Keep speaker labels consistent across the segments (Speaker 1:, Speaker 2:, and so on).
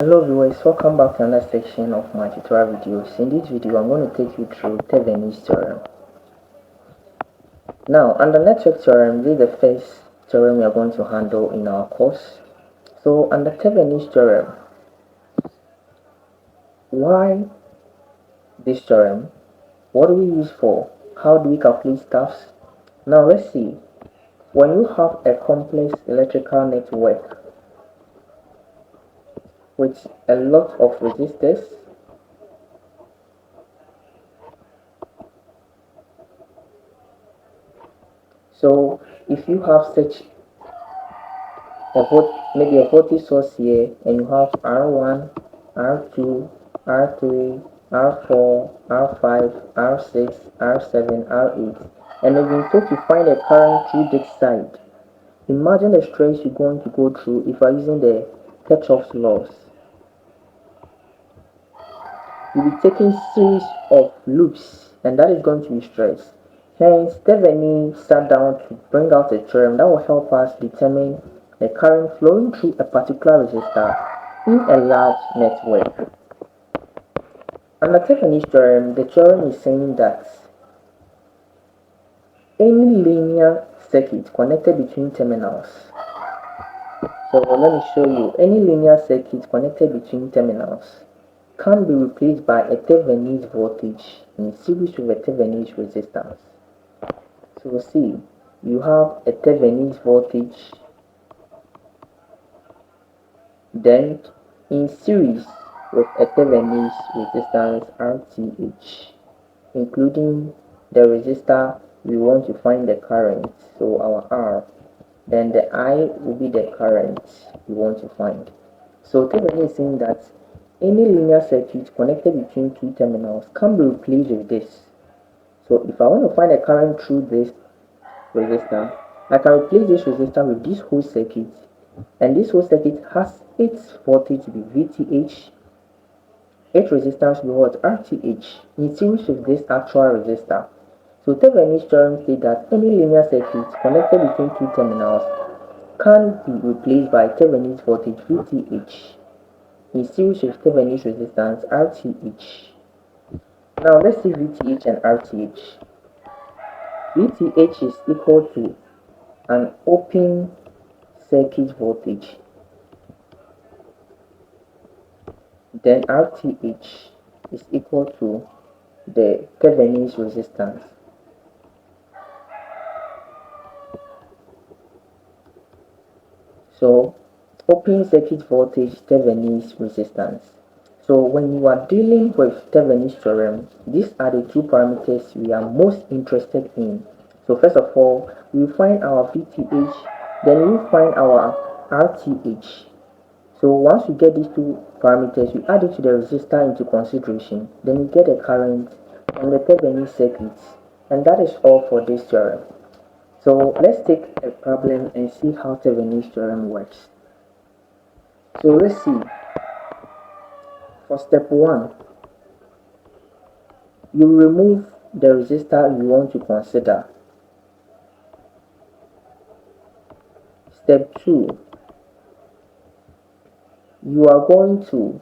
Speaker 1: Hello viewers, welcome back to another section of my tutorial videos. In this video, I'm going to take you through Thevenin's theorem. Now, under network theorem, this is the first theorem we are going to handle in our course. So, under Thevenin's theorem, why this theorem? What do we use for? How do we calculate stuffs? Now, let's see. When you have a complex electrical network with a lot of resistors, so if you have such maybe a voltage source here, and you have R1, R2, R3, R4, R5, R6, R7, R8, and then you're told to find a current through this side. Imagine the stress you're going to go through if you're using the Kirchhoff's laws. You'll be taking series of loops, and that is going to be stress. Hence, Thevenin sat down to bring out a theorem that will help us determine the current flowing through a particular resistor in a large network. Under Thevenin's theorem, the theorem is saying that any linear circuit connected between terminals. So let me show you. Any linear circuit connected between terminals can be replaced by a Thevenin's voltage in series with a Thevenin's resistance. So we'll see, you have a Thevenin's voltage, then in series with a Thevenin's resistance RTH, including the resistor we want to find the current, so our R, then the I will be the current we want to find. So Thevenin is saying that any linear circuit connected between two terminals can be replaced with this. So if I want to find a current through this resistor, I can replace this resistor with this whole circuit, and this whole circuit has its voltage to be VTH, its resistance to be what? RTH, in series with this actual resistor. So Thevenin's theorem states that any linear circuit connected between two terminals can be replaced by Thevenin's voltage VTH in series with Thevenin's resistance RTH. Now let's see VTH and RTH. VTH is equal to an open circuit voltage, then RTH is equal to the Thevenin's resistance. So open circuit voltage, Thevenin's resistance. So when you are dealing with Thevenin's theorem, these are the two parameters we are most interested in. So first of all, we find our VTH, then we find our RTH. So once we get these two parameters, we add it to the resistor into consideration, then we get a current from the Thevenin circuits, and that is all for this theorem. So let's take a problem and see how Thevenin's theorem works. So let's see. For step 1, you remove the resistor you want to consider. Step 2, you are going to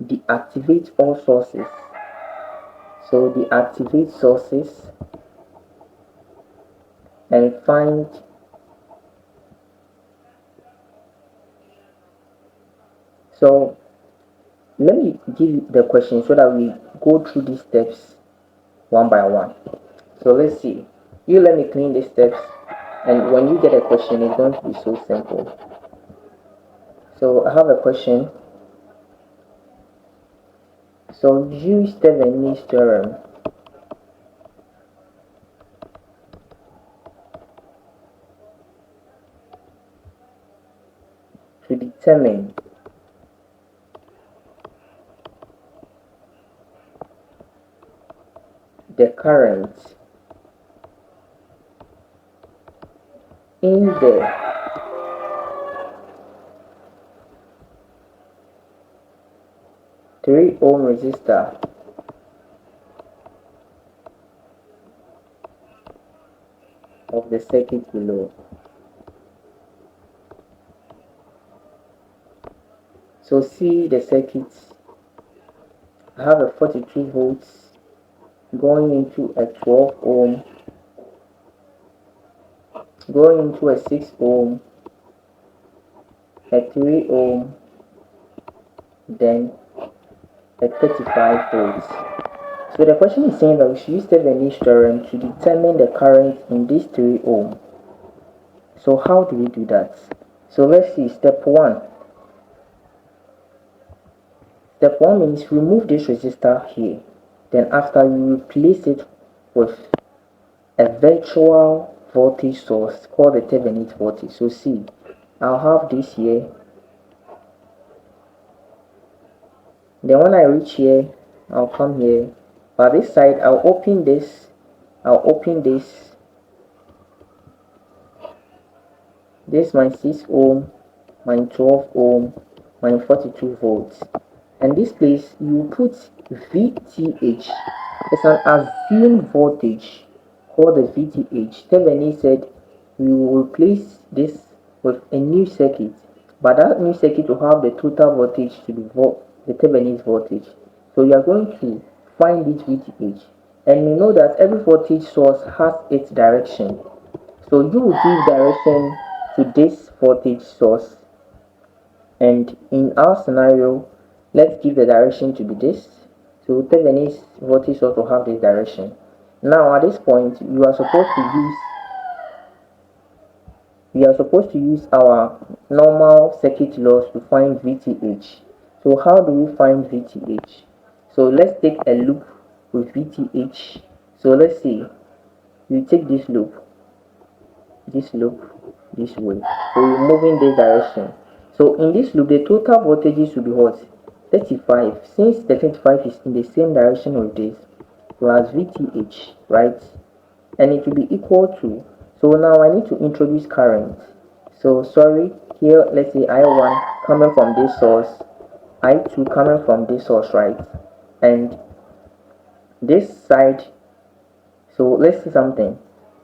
Speaker 1: deactivate all sources. So deactivate sources and find so let me give you the question so that we go through these steps one by one. So let's see. You let me clean these steps, and when you get a question, it's going to be so simple. So I have a question. So use Thevenin's theorem to determine the current in the 3 ohm resistor of the circuit below. So see the circuit. I have a 42 volts going into a 12 ohm, going into a 6 ohm, a 3 ohm, then a 35 volts. So the question is saying that we should use Thevenin's theorem to determine the current in this 3 ohm. So how do we do that? So let's see, step 1. Step 1 means remove this resistor here. Then after you replace it with a virtual voltage source called the Thevenin voltage. So see, I'll have this here. Then when I reach here, I'll come here. But this side, I'll open this. This my 6 ohm, my 12 ohm, my 42 volts. And this place, you put VTH. It's an assumed voltage called the VTH. Thevenin said we will replace this with a new circuit, but that new circuit will have the total voltage to be the Thevenin's voltage. So you are going to find this VTH, and you know that every voltage source has its direction. So you will give direction to this voltage source, and in our scenario, let's give the direction to be this. So Thevenin's voltage source will have this direction. Now at this point, we are supposed to use our normal circuit laws to find VTH. So how do we find VTH? So let's take a loop with VTH. So let's see, you take this loop, this way. So we're moving this direction. So in this loop, the total voltages will be what? 35. Since the 35 is in the same direction with this, plus VTH, right? And it will be equal to, so now I need to introduce current. So sorry, here let's say I1 coming from this source, I2 coming from this source, right? And this side, so let's see something.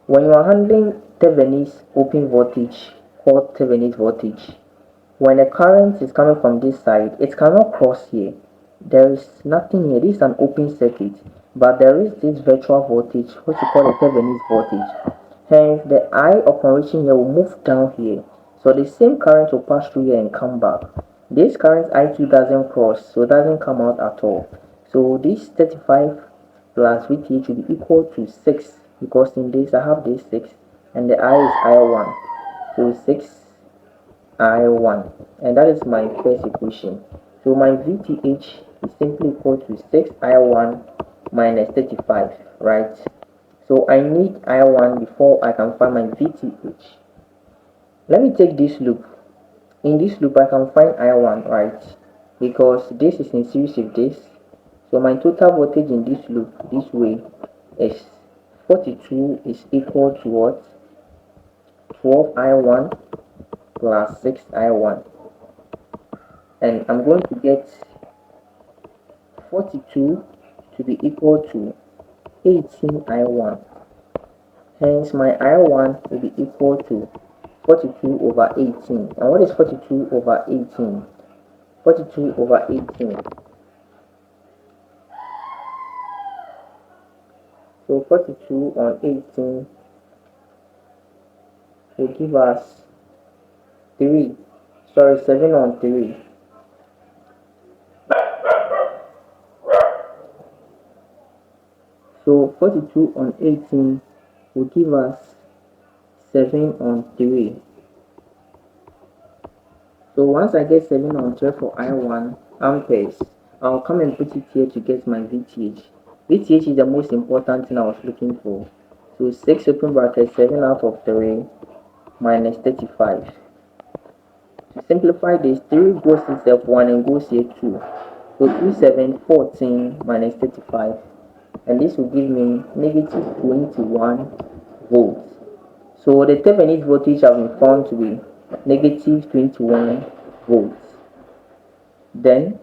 Speaker 1: When you are handling Thevenin's open voltage, called Thevenin's voltage, when a current is coming from this side, it cannot cross here. There is nothing here. This is an open circuit, but there is this virtual voltage, which we call the Thevenin's voltage. Hence, the I operation here will move down here. So the same current will pass through here and come back. This current I2 doesn't cross, so it doesn't come out at all. So this 35 plus VTH will be equal to 6, because in this I have this 6 and the I is I1. So 6 I1, and that is my first equation. So my VTH is simply equal to 6 I1 minus 35, right? So I need I1 before I can find my VTH. Let me take this loop. In this loop I can find I1, right? Because this is in series with this. So my total voltage in this loop, this way, is 42 is equal to what? 12 I1 plus 6 I1. And I'm going to get 42 to be equal to 18 I1. Hence my I1 will be equal to 42 over 18. And what is 42 over 18? 42 over 18. So 42 on 18 will give us 3. Sorry, 7 on 3. So 42 on 18 will give us 7 on 3. So once I get 7 on 12 for I1 amperes, I'll come and put it here to get my VTH. VTH is the most important thing I was looking for. So 6 open bracket 7 out of 3 minus 35. To simplify this, 3 goes in step 1 and goes here 2. So 2, 7, 14 minus 35. And this will give me negative 21 volts. So the Thevenin voltage has been found to be negative 21 volts. Then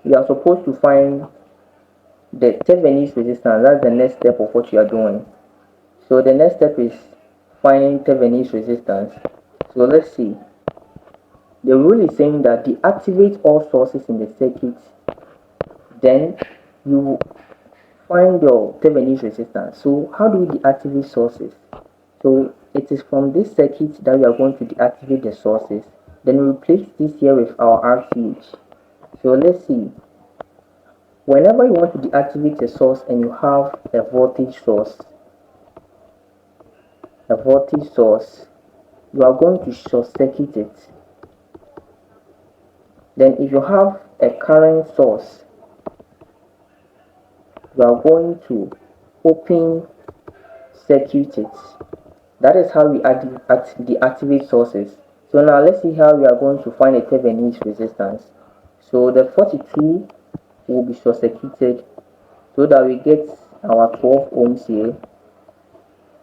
Speaker 1: you are supposed to find the Thevenin resistance. That's the next step of what you are doing. So the next step is finding Thevenin resistance. So let's see. The rule is saying that deactivate all sources in the circuit, then you find your Thevenin resistance. So how do we deactivate sources? So it is from this circuit that we are going to deactivate the sources. Then we replace this here with our RTH. So let's see. Whenever you want to deactivate a source and you have a voltage source, you are going to short circuit it. Then if you have a current source, you are going to open circuit it. That is how we deactivate sources. So now let's see how we are going to find a Thevenin resistance. So the 42 will be short circuited so that we get our 12 ohms here,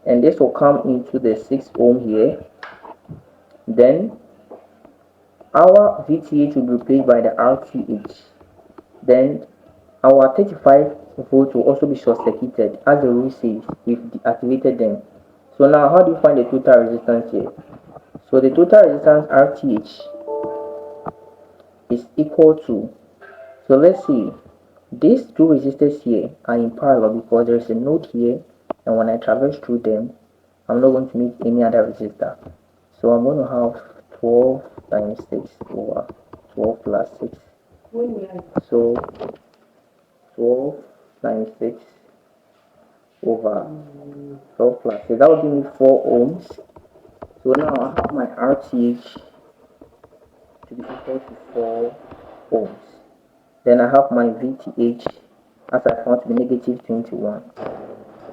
Speaker 1: and this will come into the 6 ohm here. Then our VTH will be replaced by the RTH. Then our 35 volts will also be short circuited. As the rule says, we've deactivated them. So now how do you find the total resistance here? So the total resistance RTH is equal to, so let's see, these two resistors here are in parallel because there is a node here, and when I traverse through them, I'm not going to meet any other resistor. So I'm going to have 12 times 6 over 12 plus 6. So 12 times 6 over 12 plus 6. That will give me 4 ohms. So now I have my RTH to be equal to 4 ohms. Then I have my VTH as I found to be negative 21.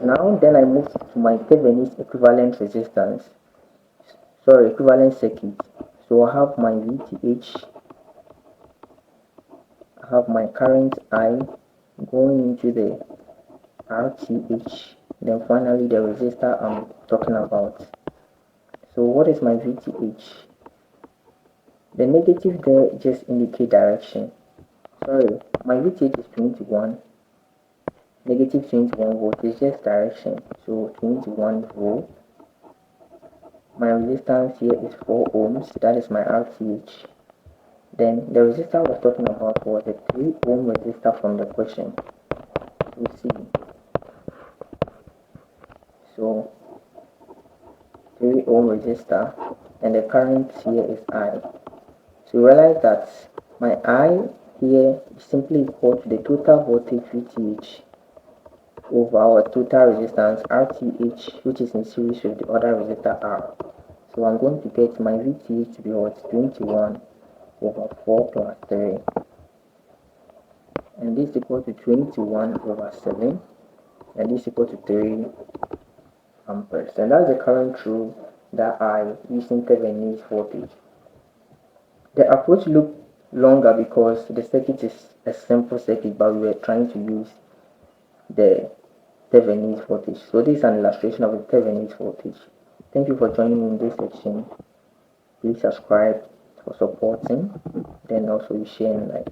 Speaker 1: Now then I move to my Thevenin equivalent circuit. So I have my VTH, I have my current I going into the RTH, then finally the resistor I'm talking about. So what is my VTH? The negative there just indicate direction. Sorry, my VTH is 21. Negative 21 volt is just direction. So 21 volt. My resistance here is 4 ohms. That is my RTH. Then the resistor I was talking about was a 3 ohm resistor from the question. You see. So 3 ohm resistor, and the current here is I. So realize that my I here is simply equal to the total voltage VTH over our total resistance RTH, which is in series with the other resistor R. So I'm going to get my VTH to be what, 21 over 4 plus 3, and this is equal to 21 over 7, and this is equal to 3 amperes. And that's the current through that I using Thevenin's voltage. The approach looked longer because the circuit is a simple circuit, but we were trying to use the Thevenin's voltage. So this is an illustration of the Thevenin's voltage. Thank you for joining me in this section. Please subscribe for supporting, then also share and like.